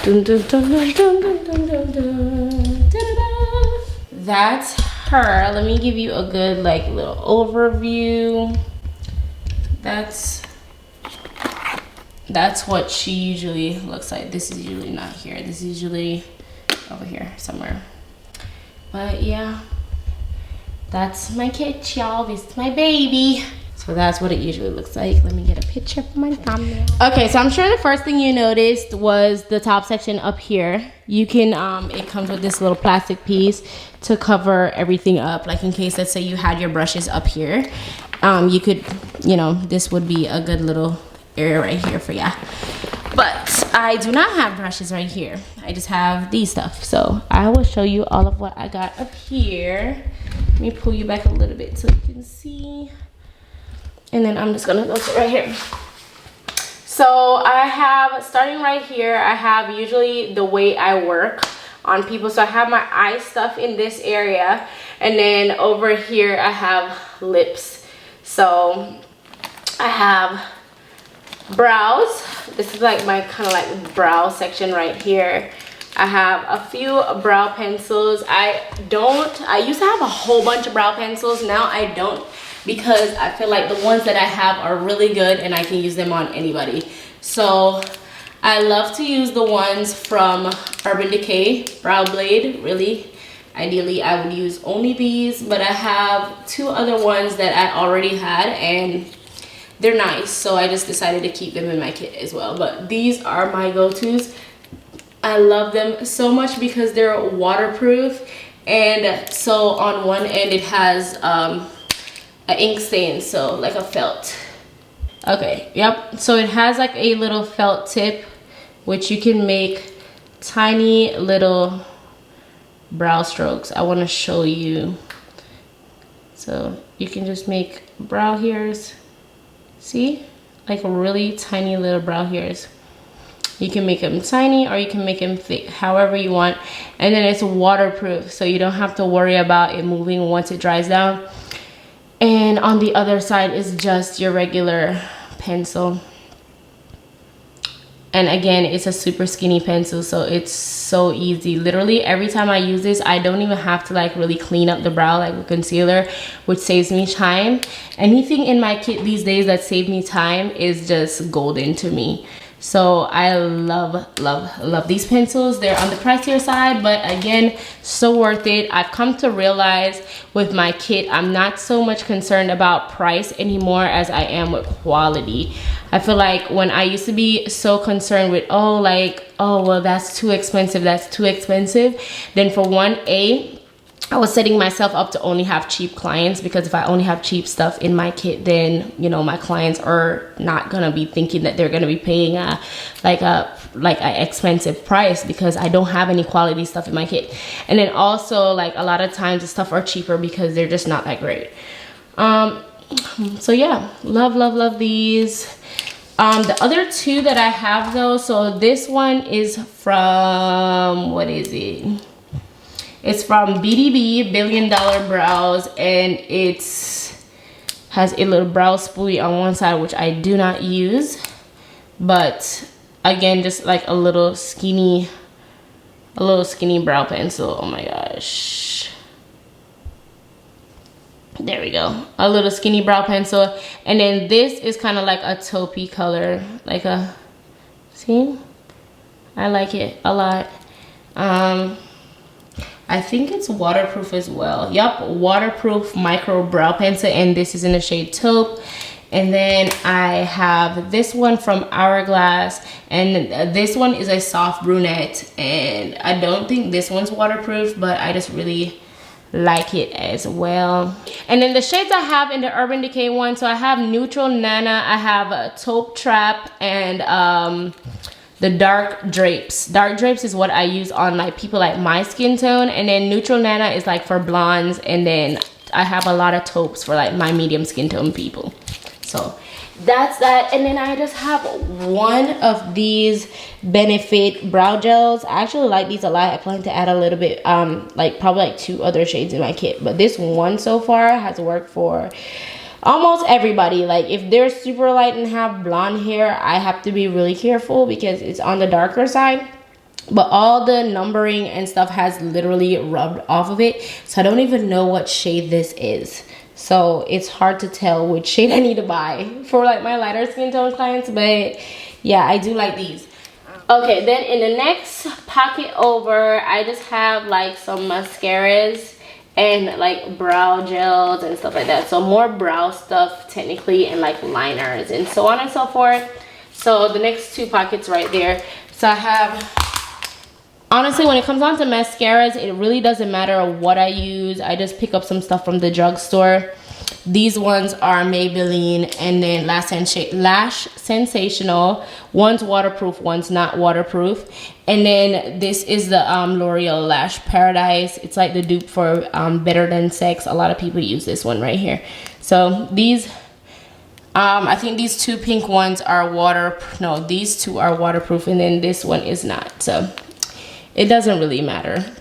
Dun, dun, dun, dun, dun, dun, dun, dun, dun. Da-da-da. That's her. Let me give you a good like little overview. That's what she usually looks like. This is usually not here. This is usually over here somewhere. But yeah, that's my kit, y'all. This is my baby. So that's what it usually looks like. Let me get a picture for my thumbnail. Okay, so I'm sure the first thing you noticed was the top section up here. You can, it comes with this little plastic piece to cover everything up. Like in case, let's say you had your brushes up here. You could, you know, this would be a good little area right here for ya. But I do not have brushes right here. I just have these stuff. So I will show you all of what I got up here. Let me pull you back a little bit so you can see. And then I'm just gonna go to right here. So I have, starting right here, I have usually the way I work on people. So I have my eye stuff in this area. And then over here I have lips. So I have brows. This is like my kind of like brow section right here. I have a few brow pencils. I used to have a whole bunch of brow pencils. Now I don't, because I feel like the ones that I have are really good and I can use them on anybody. So I love to use the ones from Urban Decay Brow Blade. Really, ideally I would use only these, but I have two other ones that I already had and they're nice, so I just decided to keep them in my kit as well. But these are my go-tos. I love them so much because they're waterproof, and so on one end it has an ink stain, so like a felt. Okay, yep, so it has like a little felt tip which you can make tiny little brow strokes. I want to show you. So you can just make brow hairs. See, like really tiny little brow hairs. You can make them tiny or you can make them thick, however you want. And then it's waterproof, so you don't have to worry about it moving once it dries down. And on the other side is just your regular pencil. And again, it's a super skinny pencil, so it's so easy. Literally every time I use this, I don't even have to like really clean up the brow like with concealer, which saves me time. Anything in my kit these days that saves me time is just golden to me. So I love these pencils. They're on the pricier side, but again, so worth it. I've come to realize with my kit, I'm not so much concerned about price anymore as I am with quality. I feel like when I used to be so concerned with, oh well, that's too expensive, then for one, I was setting myself up to only have cheap clients, because if I only have cheap stuff in my kit, then, you know, my clients are not gonna be thinking that they're gonna be paying a expensive price, because I don't have any quality stuff in my kit. And then also, like, a lot of times the stuff are cheaper because they're just not that great. So yeah, love these. The other two that I have though, so this one is from, what is it? It's from BDB, Billion Dollar Brows, and it's has a little brow spoolie on one side, which I do not use. But again, just like a little skinny brow pencil. Oh my gosh. There we go. A little skinny brow pencil. And then this is kind of like a taupey color. Like a, see? I like it a lot. I think it's waterproof as well. Yup, waterproof micro brow pencil, and this is in the shade taupe. And then I have this one from Hourglass, and this one is a soft brunette, and I don't think this one's waterproof, but I just really like it as well. And then the shades I have in the Urban Decay one, so I have Neutral Nana, I have a Taupe Trap, and the Dark Drapes. Dark Drapes is what I use on like people like my skin tone, and then Neutral Nana is like for blondes, and then I have a lot of taupes for like my medium skin tone people. So that's that. And then I just have one of these Benefit brow gels. I actually like these a lot. I plan to add a little bit, like probably like 2 other shades in my kit, but this one so far has worked for almost everybody, like if they're super light and have blonde hair, I have to be really careful because it's on the darker side. But all the numbering and stuff has literally rubbed off of it, so I don't even know what shade this is. So it's hard to tell which shade I need to buy for like my lighter skin tone clients. But yeah, I do like these. Okay, then in the next pocket over, I just have like some mascaras and like brow gels and stuff like that. So more brow stuff technically, and like liners and so on and so forth. So the next two pockets right there. So I have, honestly, when it comes on to mascaras, it really doesn't matter what I use. I just pick up some stuff from the drugstore. These ones are Maybelline, and then Lash Sensational. One's waterproof, one's not waterproof. And then this is the L'Oreal Lash Paradise. It's like the dupe for Better Than Sex. A lot of people use this one right here. So these, I think these two pink ones are these two are waterproof, and then this one is not. So it doesn't really matter.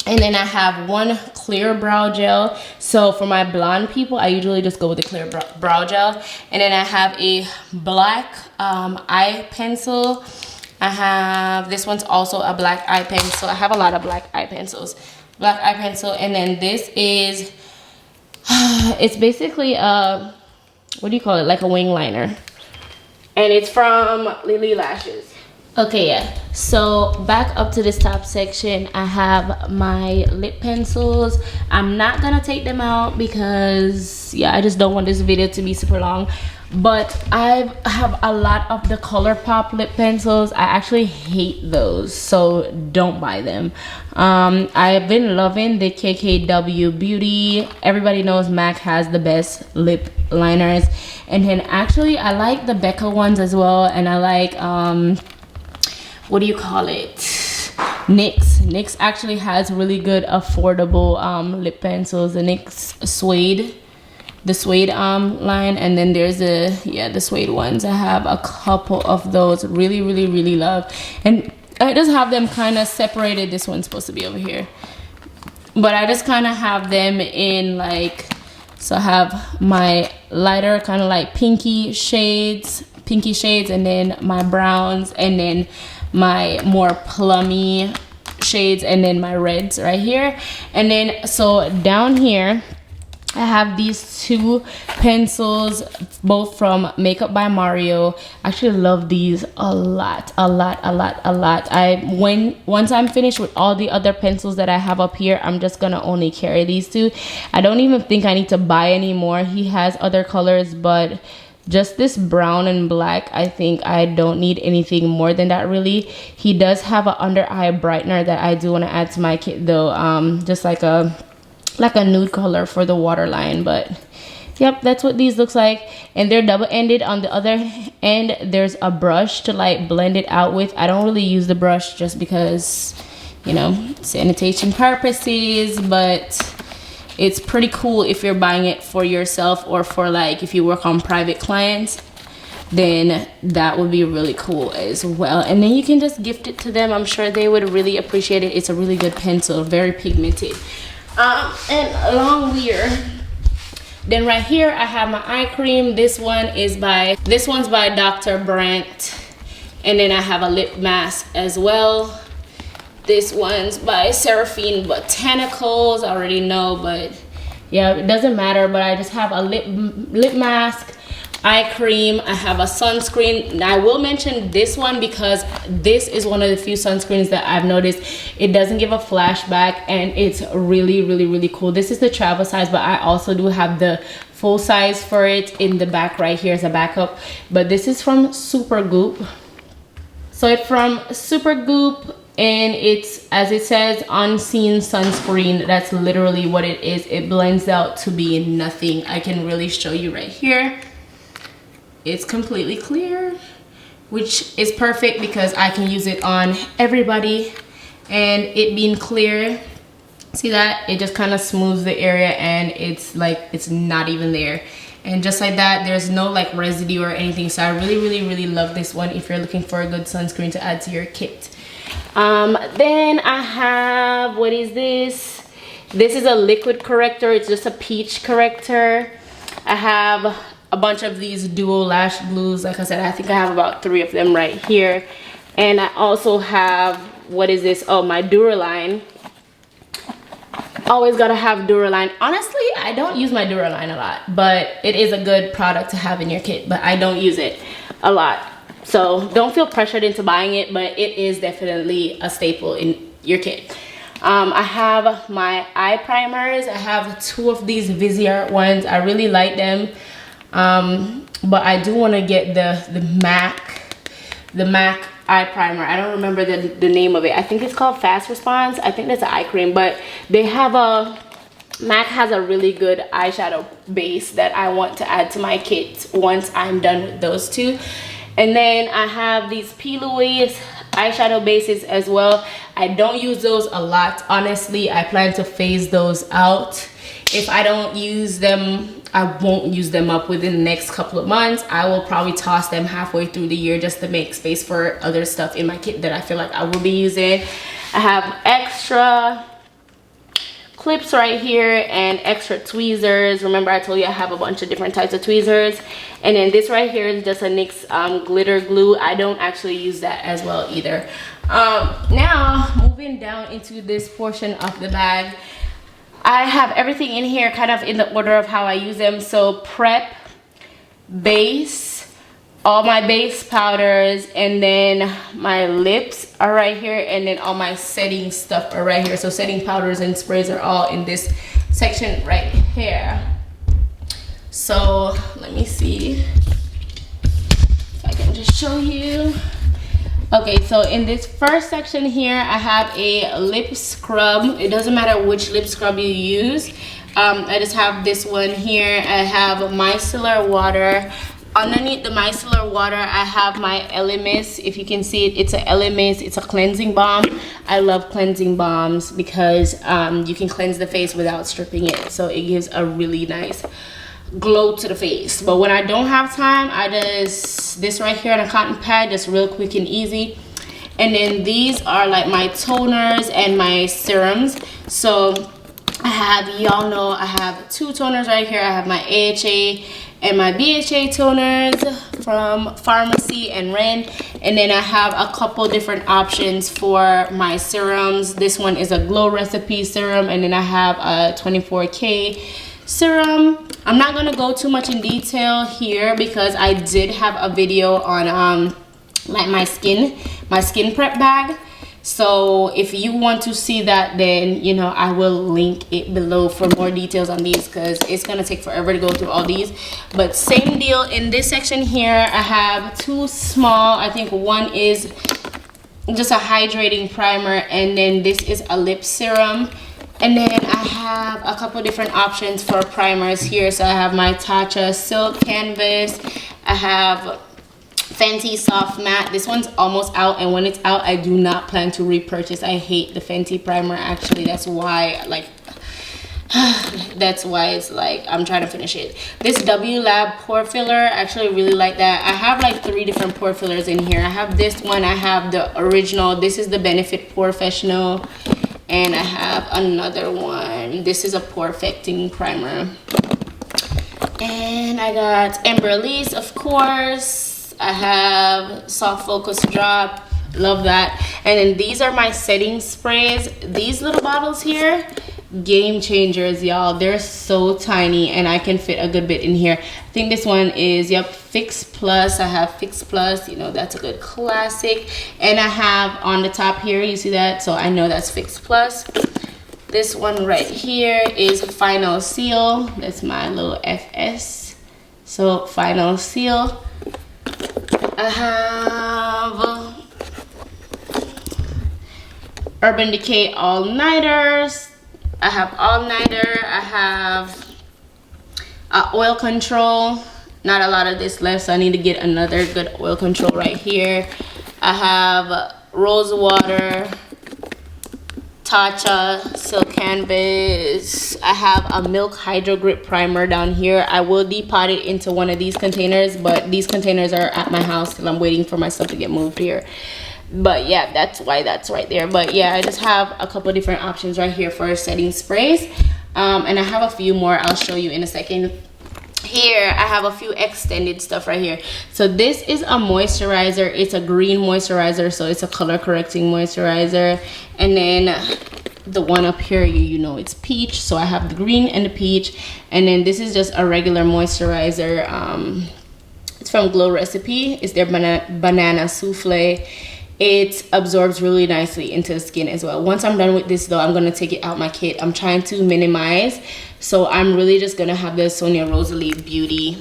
And then I have one clear brow gel. So for my blonde people, I usually just go with the clear brow gel. And then I have a black eye pencil. I have, this one's also a black eye pencil. I have a lot of black eye pencils. Black eye pencil. And then this is, it's basically a, what do you call it? Like a wing liner. And it's from Lily Lashes. Okay, yeah, so back up to this top section, I have my lip pencils. I'm not gonna take them out because, yeah, I just don't want this video to be super long. But I have a lot of the Colourpop lip pencils. I actually hate those, so don't buy them. I've been loving the KKW Beauty. Everybody knows MAC has the best lip liners. And then actually, I like the Becca ones as well, and I like, what do you call it? NYX actually has really good affordable lip pencils. The NYX suede, the suede line, and then there's the suede ones. I have a couple of those. Really love, and I just have them kind of separated. This one's supposed to be over here, but I just kind of have them in like, so I have my lighter kind of like pinky shades, and then my browns, and then my more plummy shades, and then my reds right here. And then so down here I have these two pencils, both from Makeup by Mario. I actually love these a lot. Once I'm finished with all the other pencils that I have up here, I'm just gonna only carry these two. I don't even think I need to buy any more. He has other colors, but just this brown and black, I think I don't need anything more than that really. He does have an under eye brightener that I do want to add to my kit though, just like a nude color for the waterline. But yep, that's what these looks like, and they're double-ended. On the other end, there's a brush to like blend it out with. I don't really use the brush just because, you know, sanitation purposes, but it's pretty cool if you're buying it for yourself, or for like if you work on private clients, then that would be really cool as well. And then you can just gift it to them. I'm sure they would really appreciate it. It's a really good pencil, very pigmented. And along here, then right here I have my eye cream. This one's by Dr. Brandt. And then I have a lip mask as well. This one's by Seraphine Botanicals. I already know, but yeah, it doesn't matter. But I just have a lip mask, eye cream. I have a sunscreen. And I will mention this one because this is one of the few sunscreens that I've noticed it doesn't give a flashback, and it's really cool. This is the travel size, but I also do have the full size for it in the back right here as a backup. But this is from Supergoop. So it's from Supergoop. And it's, as it says, unseen sunscreen. That's literally what it is. It blends out to be nothing. I can really show you right here. It's completely clear, which is perfect because I can use it on everybody. And it being clear, see that? It just kind of smooths the area, and it's like it's not even there. And just like that, there's no like residue or anything. So I really love this one if you're looking for a good sunscreen to add to your kit. Then I have, what is this? This is a liquid corrector. It's just a peach corrector. I have a bunch of these duo Lash Blues. Like I said, I think I have about 3 of them right here. And I also have, what is this? Oh, my Duraline. Always gotta have Duraline. Honestly, I don't use my Duraline a lot, but it is a good product to have in your kit, but I don't use it a lot. So don't feel pressured into buying it, but it is definitely a staple in your kit. I have my eye primers. I have 2 of these Viseart ones. I really like them. But I do want to get the MAC eye primer. I don't remember the name of it. I think it's called Fast Response. I think that's an eye cream, but they have MAC has a really good eyeshadow base that I want to add to my kit once I'm done with those 2. And then I have these P. Louise eyeshadow bases as well. I don't use those a lot, honestly. I plan to phase those out. If I don't use them, I won't use them up within the next couple of months. I will probably toss them halfway through the year just to make space for other stuff in my kit that I feel like I will be using. I have extra clips right here and extra tweezers. Remember I told you I have a bunch of different types of tweezers. And then this right here is just a NYX glitter glue. I don't actually use that as well either. Now moving down into this portion of the bag, I have everything in here kind of in the order of how I use them. So prep, base, all my base powders, and then my lips are right here, and then all my setting stuff are right here. So setting powders and sprays are all in this section right here. So let me see if I can just show you. Okay, so in this first section here, I have a lip scrub. It doesn't matter which lip scrub you use. I just have this one here. I have micellar water. Underneath the micellar water, I have my Elemis. If you can see it, it's an Elemis. It's a cleansing balm. I love cleansing balms because you can cleanse the face without stripping it. So it gives a really nice glow to the face. But when I don't have time, I just this right here on a cotton pad, just real quick and easy. And then these are like my toners and my serums. So I have, y'all know, I have 2 toners right here. I have my AHA and my BHA toners from Pharmacy and Ren. And then I have a couple different options for my serums. This one is a Glow Recipe serum, and then I have a 24K serum. I'm not gonna go too much in detail here because I did have a video on like my skin prep bag. So if you want to see that, then you know I will link it below for more details on these because it's gonna take forever to go through all these. But same deal in this section here. I have 2 small, I think one is just a hydrating primer, and then this is a lip serum. And then I have a couple different options for primers here. So I have my Tarte Silk Canvas. I have Fenty Soft Matte. This one's almost out, and when it's out, I do not plan to repurchase. I hate the Fenty primer, actually. That's why, like, that's why it's like I'm trying to finish it. This Lab Pore Filler, I actually really like that. I have like 3 different pore fillers in here. I have this one. I have the original. This is the Benefit Professional. And I have another one. This is a pore perfecting primer. And I got Emberlise, of course. I have Soft Focus Drop. Love that. And then these are my setting sprays. These little bottles here, game changers, y'all. They're so tiny, and I can fit a good bit in here. I think this one is, yep, Fix Plus. I have Fix Plus, you know, that's a good classic. And I have on the top here, you see that? So I know that's Fix Plus. This one right here is Final Seal. That's my little FS. So Final Seal. I have Urban Decay All Nighters. I have All Nighter. I have oil control. Not a lot of this left, so I need to get another good oil control right here. I have Rose Water, Tatcha Silk Canvas. I have a Milk Hydro Grip Primer down here. I will depot it into one of these containers, but these containers are at my house because I'm waiting for my stuff to get moved here. But yeah, that's why that's right there. But yeah, I just have a couple different options right here for setting sprays. And I have a few more I'll show you in a second. here I have a few extended stuff right here. So this is a moisturizer. It's a green moisturizer, so it's a color correcting moisturizer. And then the one up here, you know it's peach, so I have the green and the peach. And then this is just a regular moisturizer. It's from Glow Recipe. It's their banana souffle. It absorbs really nicely into the skin as well. Once I'm done with this though, I'm gonna take it out my kit. I'm trying to minimize, so I'm really just gonna have the Sonia Rosalie Beauty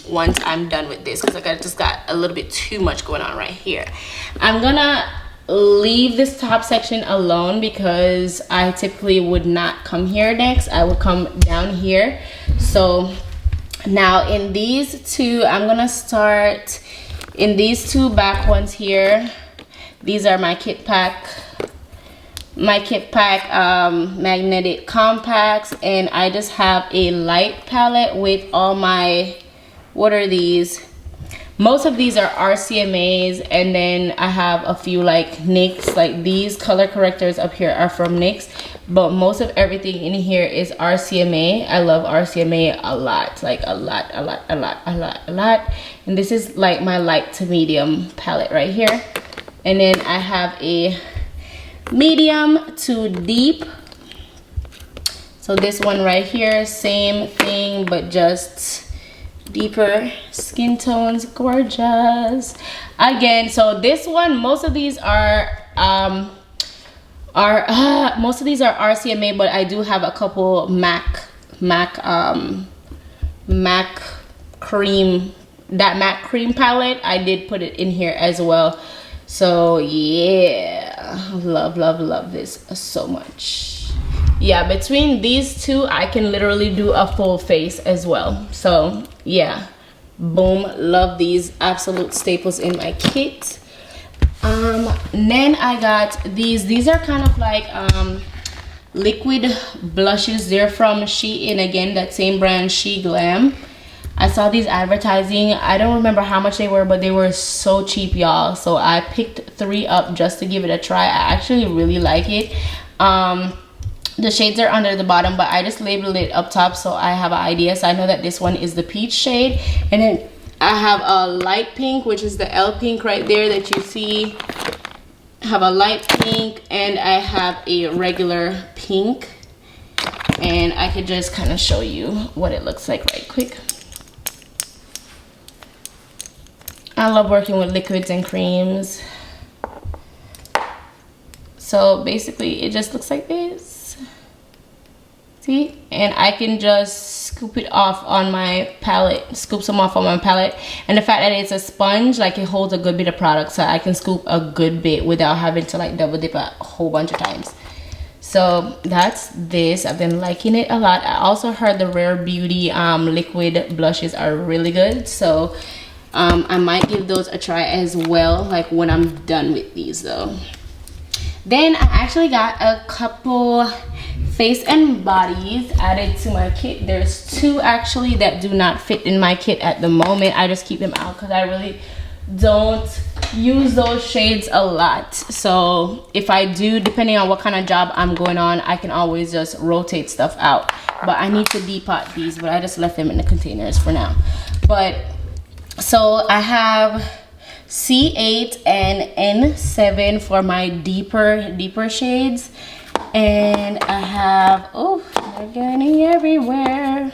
once I'm done with this, because I just got a little bit too much going on right here. I'm gonna leave this top section alone because I typically would not come here next. I would come down here. So now in these two, I'm gonna start in these two back ones here. These are my kit pack magnetic compacts, and I just have a light palette with all my, what are these? Most of these are RCMAs, and then I have a few like NYX. Like these color correctors up here are from NYX, but most of everything in here is RCMA. I love RCMA a lot, like a lot. And this is like my light to medium palette right here. And then I have a medium to deep. So this one right here, same thing, but just deeper skin tones. Gorgeous. Again, so this one, most of these are RCMA, but I do have a couple MAC cream, that MAC cream palette. I did put it in here as well. So yeah, love this so much. Yeah, between these two I can literally do a full face as well. So yeah, boom, love these, absolute staples in my kit. Then I got these are kind of like liquid blushes. They're from Shein, again, that same brand, She Glam. I saw these advertising. I don't remember how much they were, but they were so cheap, y'all. So I picked 3 up just to give it a try. I actually really like it. The shades are under the bottom, but I just labeled it up top so I have an idea. So I know that this one is the peach shade, and then I have a light pink, which is the L pink right there that you see. I have a light pink, and I have a regular pink, and I could just kind of show you what it looks like right quick. I love working with liquids and creams. So basically it just looks like this. See? And I can just scoop it off on my palette, scoop some off on my palette. And the fact that it's a sponge, like it holds a good bit of product, so I can scoop a good bit without having to like double dip a whole bunch of times. So that's this. I've been liking it a lot. I also heard the Rare Beauty liquid blushes are really good. So I might give those a try as well, like when I'm done with these though. Then I actually got a couple face and bodies added to my kit. There's 2 actually that do not fit in my kit at the moment. I just keep them out because I really don't use those shades a lot. So if I do, depending on what kind of job I'm going on, I can always just rotate stuff out. But I need to depot these, but I just left them in the containers for now. But so I have C8 and N7 for my deeper shades, and I have, oh, they're getting everywhere.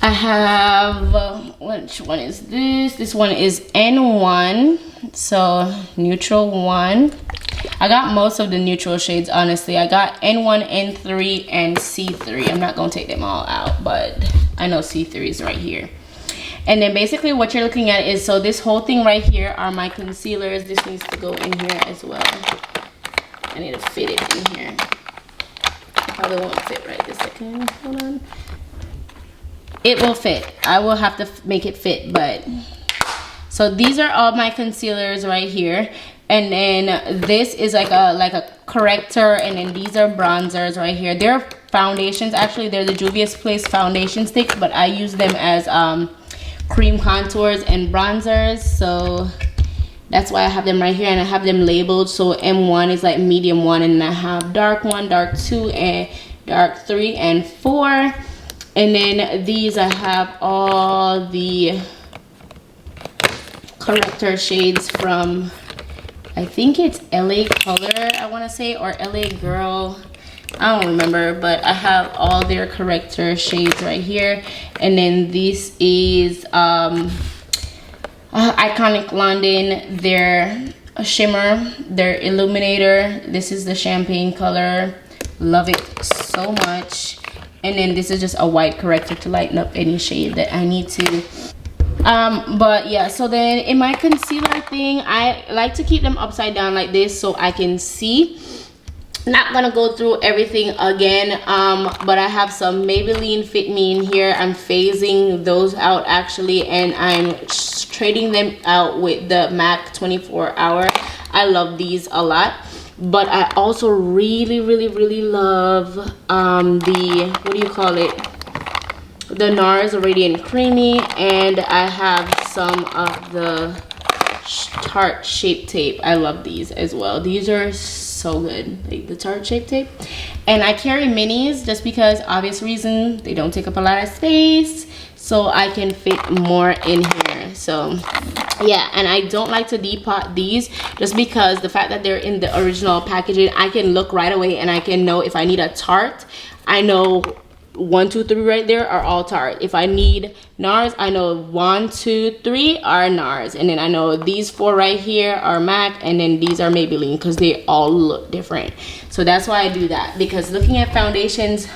I have, which one is this? This one is N1, so neutral 1. I got most of the neutral shades, honestly. I got N1, N3, and C3. I'm not gonna take them all out, but I know C3 is right here. And then basically what you're looking at is, so this whole thing right here are my concealers. This needs to go in here as well. I need to fit it in here. Probably won't fit right this second. Hold on. It will fit. I will have to make it fit, but so these are all my concealers right here. And then this is like a corrector, and then these are bronzers right here. They're foundations, actually. They're the Juvia's Place foundation sticks, but I use them as cream contours and bronzers, so that's why I have them right here, and I have them labeled. So M1 is like medium 1, and I have dark 1, dark 2, and dark 3 and 4. And then these, I have all the corrector shades from, I think it's LA Color, I want to say, or LA Girl. I don't remember, but I have all their corrector shades right here. And then this is Iconic London, their shimmer, their illuminator. This is the champagne color. Love it so much. And then this is just a white corrector to lighten up any shade that I need to. But yeah, so then in my concealer thing, I like to keep them upside down like this so I can see. Not gonna go through everything again, but I have some Maybelline Fit Me in here. I'm phasing those out actually, and I'm trading them out with the MAC 24 Hour. I love these a lot. But I also really love the, what do you call it, the NARS Radiant Creamy, and I have some of the Tarte Shape Tape. I love these as well. These are so good, like the Tarte Shape Tape. And I carry minis just because, obvious reason, they don't take up a lot of space, so I can fit more in here. So yeah, and I don't like to depot these just because the fact that they're in the original packaging, I can look right away and I can know if I need a Tarte. I know 1, 2, 3 right there are all Tarte. If I need NARS, I know 1, 2, 3 are NARS, and then I know these 4 right here are MAC, and then these are Maybelline, because they all look different. So that's why I do that, because looking at foundations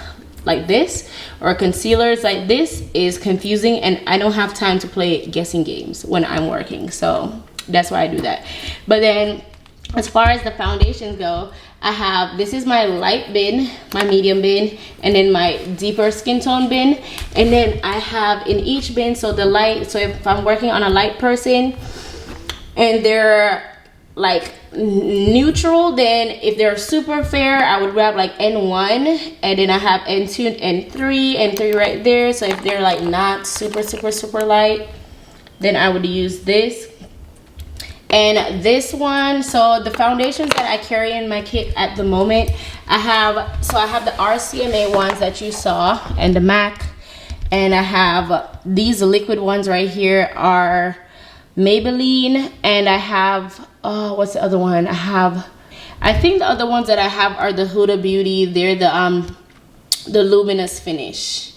like this or concealers like this is confusing, and I don't have time to play guessing games when I'm working. So that's why I do that. But then as far as the foundations go, I have, this is my light bin, my medium bin, and then my deeper skin tone bin. And then I have in each bin, so the light, so if I'm working on a light person and they're like neutral, then if they're super fair, I would grab like N1, and then I have N2 and N3 right there. So if they're like not super light, then I would use this. And this one, so the foundations that I carry in my kit at the moment, I have the RCMA ones that you saw, and the MAC, and I have these liquid ones right here are Maybelline, and I have, what's the other one? I think the other ones that I have are the Huda Beauty. They're the luminous finish.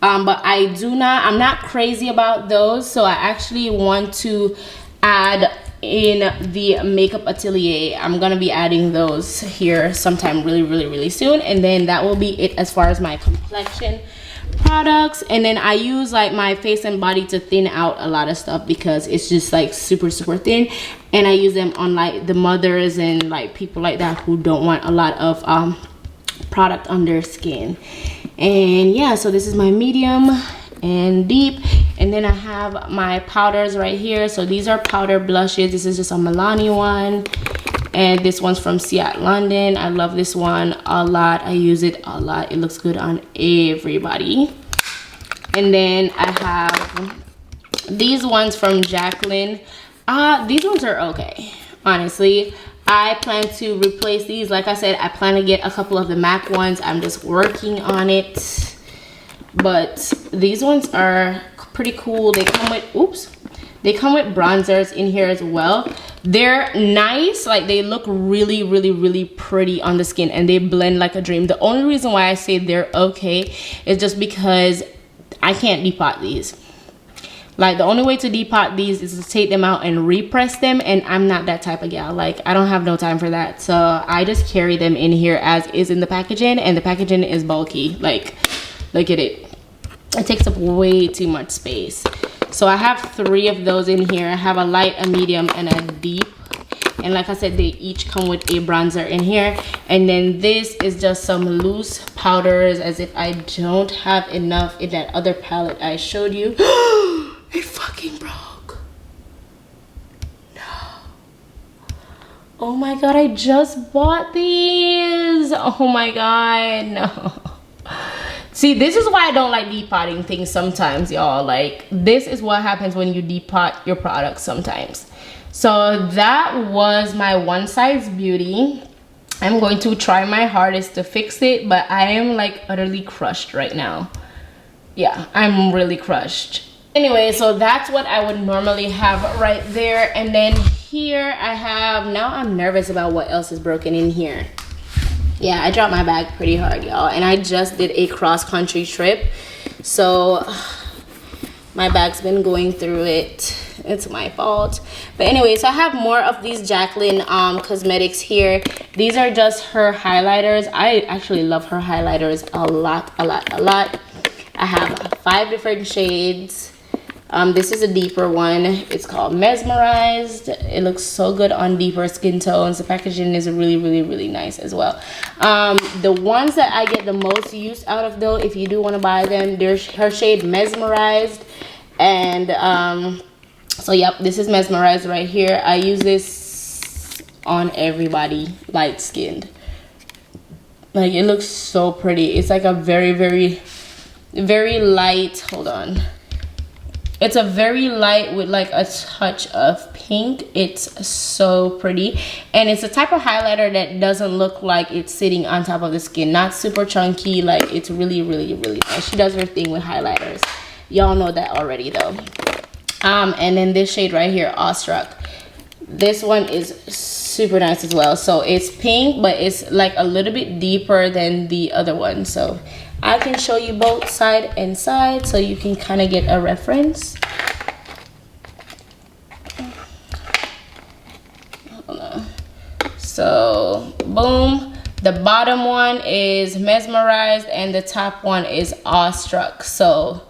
But I'm not crazy about those, so I actually want to add in the Makeup Atelier. I'm gonna be adding those here sometime really soon, and then that will be it as far as my complexion products. And then I use like my face and body to thin out a lot of stuff because it's just like super thin, and I use them on like the mothers and like people like that who don't want a lot of product on their skin. And yeah, so this is my medium and deep, and then I have my powders right here. So these are powder blushes. This is just a Milani one, and this one's from Seat London. I love this one a lot. I use it a lot. It looks good on everybody. And then I have these ones from Jacqueline. These ones are okay, honestly. I plan to replace these. Like I said, I plan to get a couple of the MAC ones. I'm just working on it. But these ones are pretty cool. They come with, they come with bronzers in here as well. They're nice, like they look really pretty on the skin, and they blend like a dream. The only reason why I say they're okay is just because I can't depot these. Like the only way to depot these is to take them out and repress them, and I'm not that type of gal. Like I don't have no time for that, so I just carry them in here as is in the packaging, and the packaging is bulky. Like look at it, it takes up way too much space. So I have 3 of those in here. I have a light, a medium, and a deep. And like I said, they each come with a bronzer in here. And then this is just some loose powders, as if I don't have enough in that other palette I showed you. It fucking broke. No. Oh my god, I just bought these. Oh my god, no. See, this is why I don't like depotting things sometimes, y'all. Like, this is what happens when you depot your products sometimes. So that was my One Size Beauty. I'm going to try my hardest to fix it, but I am like utterly crushed right now. Yeah, I'm really crushed. Anyway, so that's what I would normally have right there. And then here I have, now I'm nervous about what else is broken in here. Yeah, I dropped my bag pretty hard, y'all. And I just did a cross-country trip. So my bag's been going through it. It's my fault. But anyway, so I have more of these Jaclyn cosmetics here. These are just her highlighters. I actually love her highlighters a lot. I have 5 different shades. This is a deeper one. It's called Mesmerized. It looks so good on deeper skin tones. The packaging is really nice as well. The ones that I get the most use out of though, if you do want to buy them, there's her shade Mesmerized. And so yep, this is Mesmerized right here. I use this on everybody light skinned. Like, it looks so pretty. It's like a very light, hold on. It's a very light with like a touch of pink. It's so pretty. And it's a type of highlighter that doesn't look like it's sitting on top of the skin. Not super chunky. Like, it's really nice. She does her thing with highlighters. Y'all know that already though. And then this shade right here, Awestruck. This one is super nice as well. So it's pink, but it's like a little bit deeper than the other one. So I can show you both side and side so you can kind of get a reference. Hold on. So boom, the bottom one is Mesmerized and the top one is Awestruck. So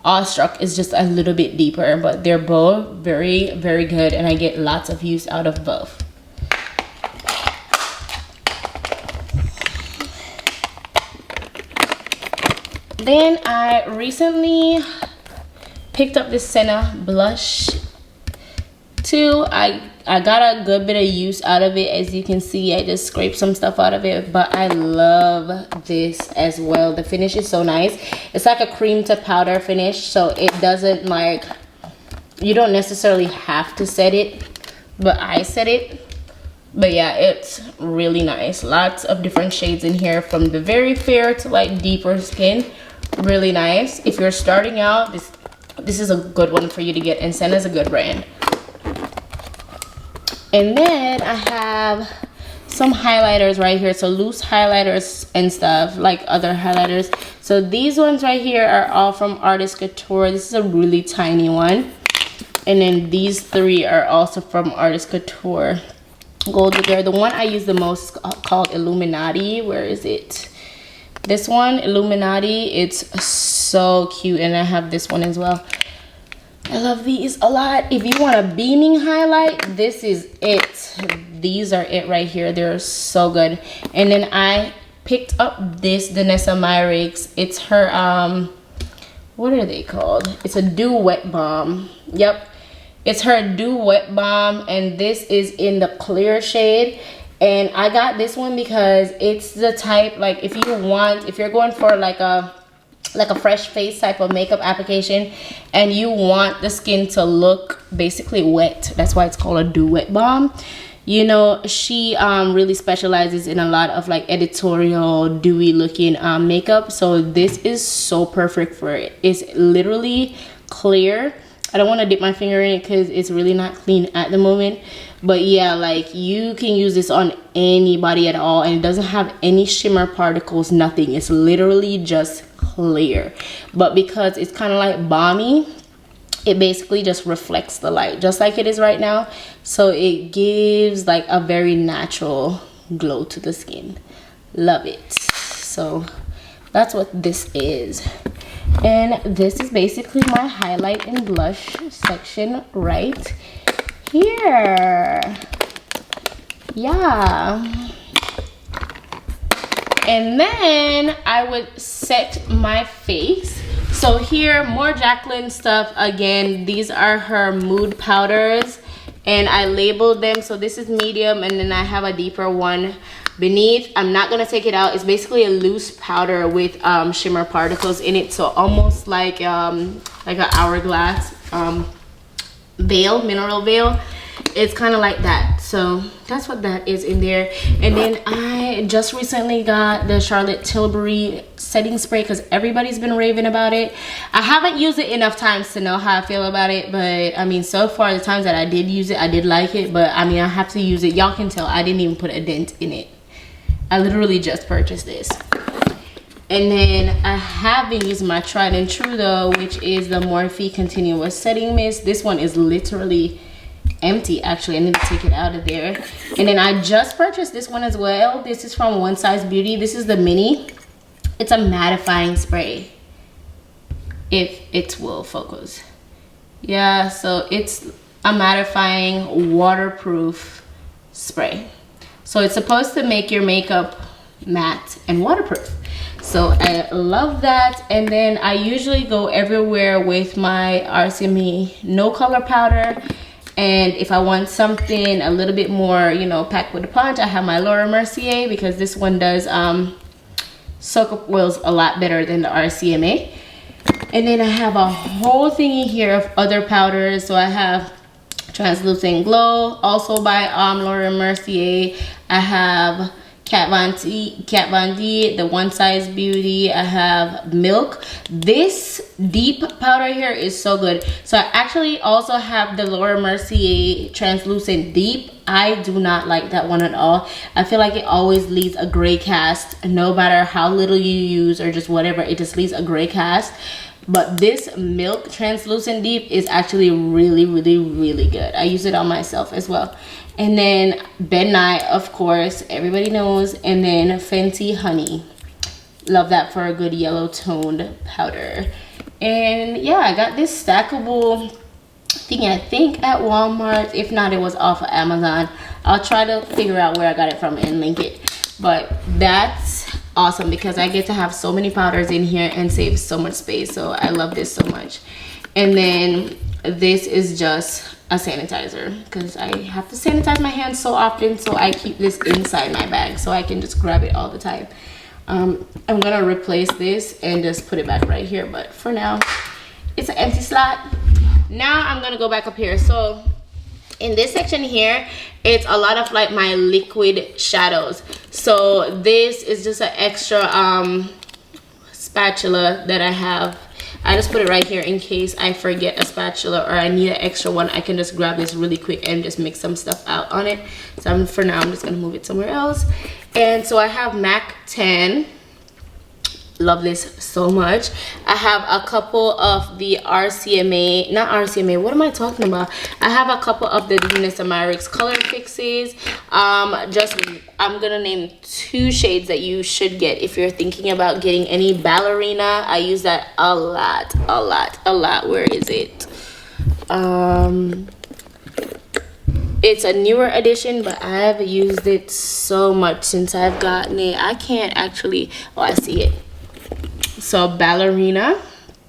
Awestruck is just a little bit deeper, but they're both very good, and I get lots of use out of both. Then I recently picked up this Senna blush too. I got a good bit of use out of it. As you can see, I just scraped some stuff out of it, but I love this as well. The finish is so nice. It's like a cream to powder finish, so it doesn't, like, you don't necessarily have to set it, but I set it. But yeah, it's really nice. Lots of different shades in here, from the very fair to like deeper skin. Really nice. If you're starting out, this is a good one for you to get, and Senna's a good brand. And then I have some highlighters right here, so loose highlighters and stuff, like other highlighters. So these ones right here are all from Artist Couture. This is a really tiny one. And then these 3 are also from Artist Couture. Gold Digger. The one I use the most is called Illuminati. Where is it? This one, Illuminati. It's so cute, and I have this one as well. I love these a lot. If you want a beaming highlight, this is it. These are it right here. They're so good. And then I picked up this Danessa Myricks. It's her what are they called? It's a Dew Wet Balm. Yep, it's her Dew Wet Balm, and this is in the clear shade. And I got this one because it's the type, like, if you're going for like a fresh face type of makeup application and you want the skin to look basically wet, that's why it's called a Dew Wet Balm. You know, she really specializes in a lot of like editorial dewy looking makeup, so this is so perfect for it. It's literally clear. I don't want to dip my finger in it because it's really not clean at the moment. But yeah, like, you can use this on anybody at all, and it doesn't have any shimmer particles, nothing. It's literally just clear. But because it's kind of like balmy, it basically just reflects the light just like it is right now. So it gives like a very natural glow to the skin. Love it. So that's what this is. And this is basically my highlight and blush section right here. Yeah. And then I would set my face. So here, more Jaclyn stuff again. These are her mood powders, and I labeled them. So this is medium, and then I have a deeper one beneath. I'm not gonna take it out. It's basically a loose powder with shimmer particles in it, so almost like an hourglass veil, mineral veil. It's kind of like that. So that's what that is in there. And then I just recently got the Charlotte Tilbury setting spray because everybody's been raving about it. I haven't used it enough times to know how I feel about it, but I mean, so far the times that I did use it, I did like it. But I mean, I have to use it. Y'all can tell I didn't even put a dent in it. I literally just purchased this. And then I have been using my tried and true though, which is the Morphe Continuous Setting Mist. This one is literally empty. Actually, I need to take it out of there. And then I just purchased this one as well. This is from One Size Beauty. This is the mini. It's a mattifying spray, if it will focus. Yeah, so it's a mattifying waterproof spray. So it's supposed to make your makeup matte and waterproof. So I love that. And then I usually go everywhere with my RCME no color powder. And if I want something a little bit more, you know, packed with a punch, I have my Laura Mercier, because this one does soak up oils a lot better than the RCMA. And then I have a whole thingy here of other powders. So I have Translucent Glow, also by Laura Mercier. I have Kat Von D, the One Size Beauty. I have Milk. This deep powder here is so good. So I actually also have the Laura Mercier Translucent Deep. I do not like that one at all. I feel like it always leaves a gray cast, no matter how little you use or just whatever, it just leaves a gray cast. But this Milk Translucent Deep is actually really, really, really good. I use it on myself as well. And then Ben Nye, of course, everybody knows. And then Fenty Honey. Love that for a good yellow toned powder. And yeah, I got this stackable thing, I think at Walmart. If not, it was off of Amazon. I'll try to figure out where I got it from and link it. But that's awesome because I get to have so many powders in here and save so much space. So I love this so much. And then this is just a sanitizer because I have to sanitize my hands so often, so I keep this inside my bag so I can just grab it all the time. I'm gonna replace this and just put it back right here, but for now it's an empty slot. Now I'm gonna go back up here. So in this section here, it's a lot of like my liquid shadows. So this is just an extra spatula that I have. I just put it right here in case I forget a spatula or I need an extra one. I can just grab this really quick and just mix some stuff out on it. So for now, I'm just gonna move it somewhere else. And so I have MAC 10. Love this so much. I have a couple of the RCMA, not RCMA, what am I talking about? I have a couple of the Venus Amarix color fixes. I'm gonna name 2 shades that you should get if you're thinking about getting any ballerina. I use that a lot. Where is it? It's a newer edition, but I've used it so much since I've gotten it. I can't actually, oh, I see it. So ballerina,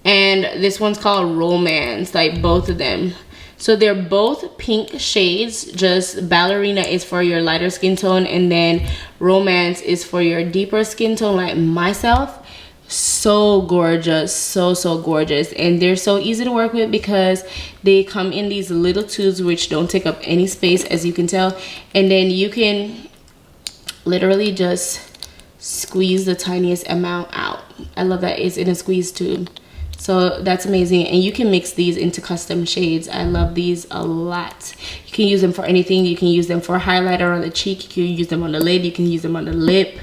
and this one's called Romance, like both of them. So they're both pink shades, just ballerina is for your lighter skin tone and then Romance is for your deeper skin tone like myself. So gorgeous, so gorgeous, and they're so easy to work with because they come in these little tubes which don't take up any space, as you can tell, and then you can literally just squeeze the tiniest amount out. I love that it's in a squeeze tube, so that's amazing. And you can mix these into custom shades. I love these a lot. You can use them for anything. You can use them for highlighter on the cheek, you can use them on the lid, you can use them on the lip.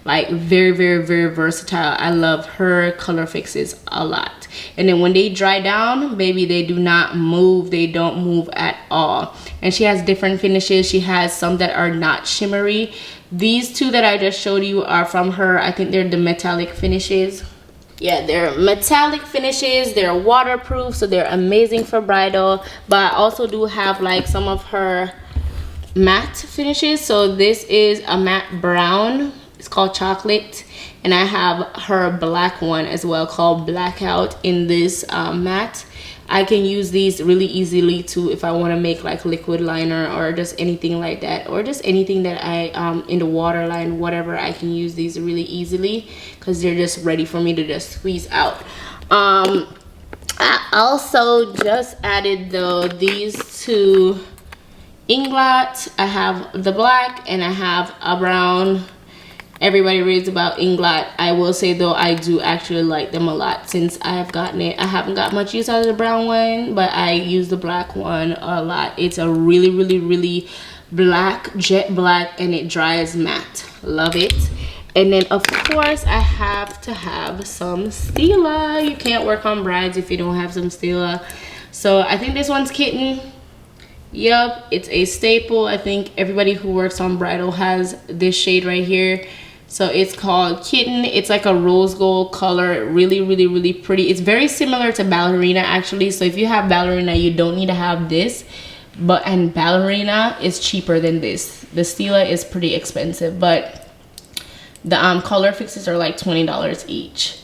Like very versatile. I love her color fixes a lot. And then when they dry down, baby, they do not move. They don't move at all. And she has different finishes. She has some that are not shimmery. These 2 that I just showed you are from her. I think they're the metallic finishes. Yeah, they're metallic finishes. They're waterproof, so they're amazing for bridal. But I also do have like some of her matte finishes. So this is a matte brown. It's called Chocolate, and I have her black one as well called Blackout in this matte. I can use these really easily too if I want to make like liquid liner or just anything like that, or just anything that I in the waterline, whatever. I can use these really easily because they're just ready for me to just squeeze out. I also just added though these 2 Inglot, I have the black, and I have a brown. Everybody reads about Inglot. I will say though, I do actually like them a lot since I have gotten it. I haven't got much use out of the brown one, but I use the black one a lot. It's a really black, jet black, and it dries matte. Love it. And then of course I have to have some Stila. You can't work on brides if you don't have some Stila. So I think this one's Kitten. Yep, it's a staple. I think everybody who works on bridal has this shade right here. So it's called Kitten. It's like a rose gold color. Really pretty. It's very similar to Ballerina actually. So if you have Ballerina, you don't need to have this. And Ballerina is cheaper than this. The Stila is pretty expensive, but the color fixes are like $20 each.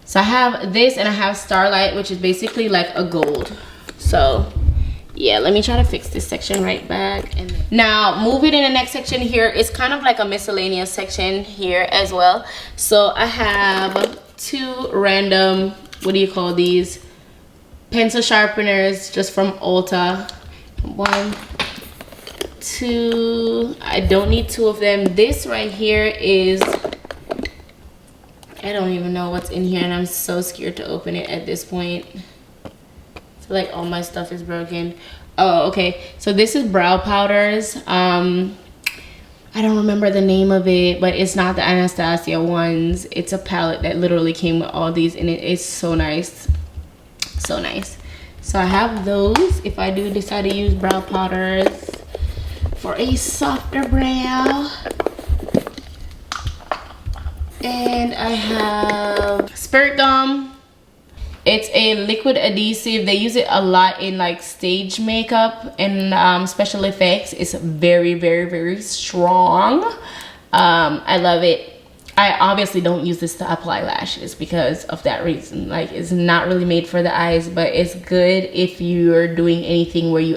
So I have this, and I have Starlight, which is basically like a gold. So yeah, let me try to fix this section right back. And now moving in the next section here, it's kind of like a miscellaneous section here as well. So I have two random, what do you call these, pencil sharpeners just from Ulta. 1, 2, I don't need 2 of them. This right here is, I don't even know what's in here, and I'm so scared to open it at this point. Like all my stuff is broken. Oh, okay, so this is brow powders. I don't remember the name of it, but it's not the Anastasia ones. It's a palette that literally came with all these in it. It's so nice, so nice. So I have those if I do decide to use brow powders for a softer brow. And I have Spirit Gum. It's a liquid adhesive. They use it a lot in like stage makeup and special effects. It's very strong. I love it. I obviously don't use this to apply lashes because of that reason. Like, it's not really made for the eyes, but it's good if you're doing anything where you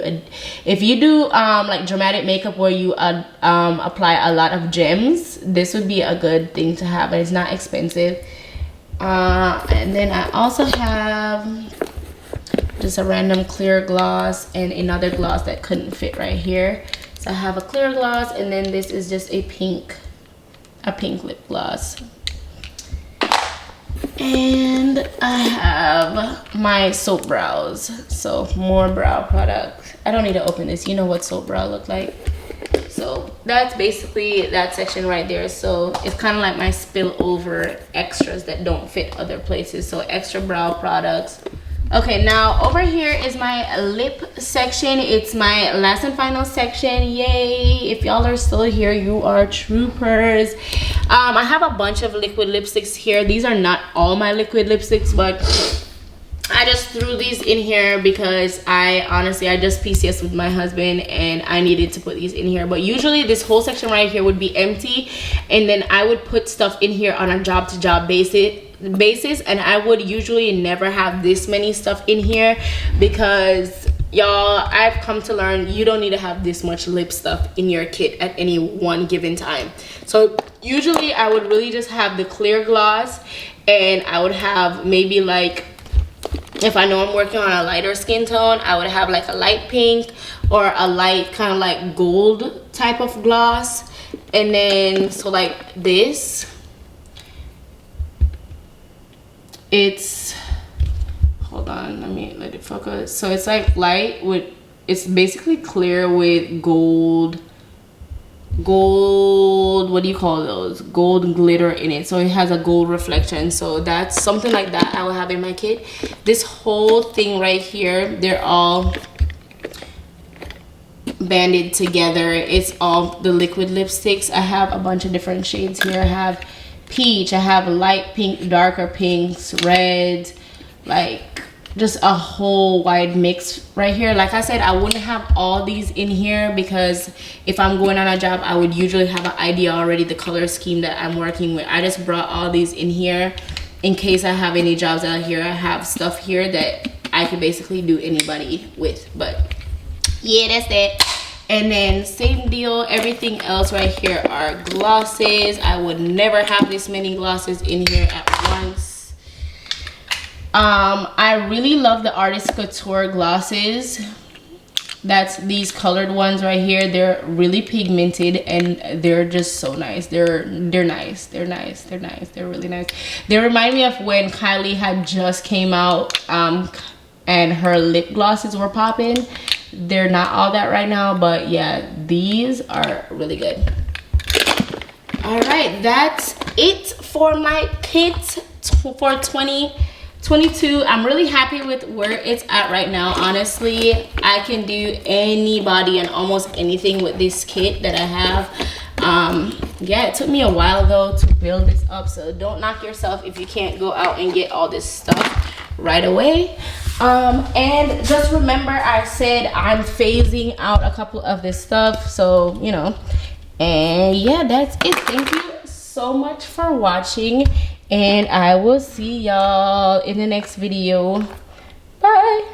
if you do like dramatic makeup where you apply a lot of gems. This would be a good thing to have, but it's not expensive. And then I also have just a random clear gloss and another gloss that couldn't fit right here. So I have a clear gloss, and then this is just a pink lip gloss. And I have my soap brows, so more brow products. I don't need to open this, you know what soap brow look like. So that's basically that section right there. So it's kind of like my spillover extras that don't fit other places. So extra brow products. Okay, now over here is my lip section. It's my last and final section. Yay! If y'all are still here, you are troopers. I have a bunch of liquid lipsticks here. These are not all my liquid lipsticks, but I just threw these in here because I just PCS with my husband and I needed to put these in here. But usually this whole section right here would be empty, and then I would put stuff in here on a job to job basis, and I would usually never have this many stuff in here because y'all, I've come to learn you don't need to have this much lip stuff in your kit at any one given time. So usually I would really just have the clear gloss, and I would have maybe like, if I know I'm working on a lighter skin tone, I would have like a light pink or a light kind of like gold type of gloss. And then so like this, it's, hold on, let it focus. So it's like light with, it's basically clear with gold, what do you call those, gold glitter in it. So it has a gold reflection. So that's something like that I will have in my kit. This whole thing right here, they're all banded together. It's all the liquid lipsticks. I have a bunch of different shades here. I have peach, I have light pink, darker pinks, reds, like just a whole wide mix right here. Like I said, I wouldn't have all these in here because if I'm going on a job, I would usually have an idea already the color scheme that I'm working with. I just brought all these in here in case I have any jobs out here. I have stuff here that I could basically do anybody with. But yeah, that's that. And then same deal, everything else right here are glosses. I would never have this many glosses in here at once. I really love the Artist Couture glosses. That's these colored ones right here. They're really pigmented and they're just so nice. They're nice. They're nice. They're nice. They're really nice. They remind me of when Kylie had just came out and her lip glosses were popping. They're not all that right now, but yeah, these are really good. All right, that's it for my kit for 2022. I'm really happy with where it's at right now. Honestly, I can do anybody and almost anything with this kit that I have. Yeah, it took me a while though to build this up, so don't knock yourself if you can't go out and get all this stuff right away. And just remember, I said I'm phasing out a couple of this stuff, so you know. And yeah, that's it. Thank you so much for watching, and I will see y'all in the next video. Bye.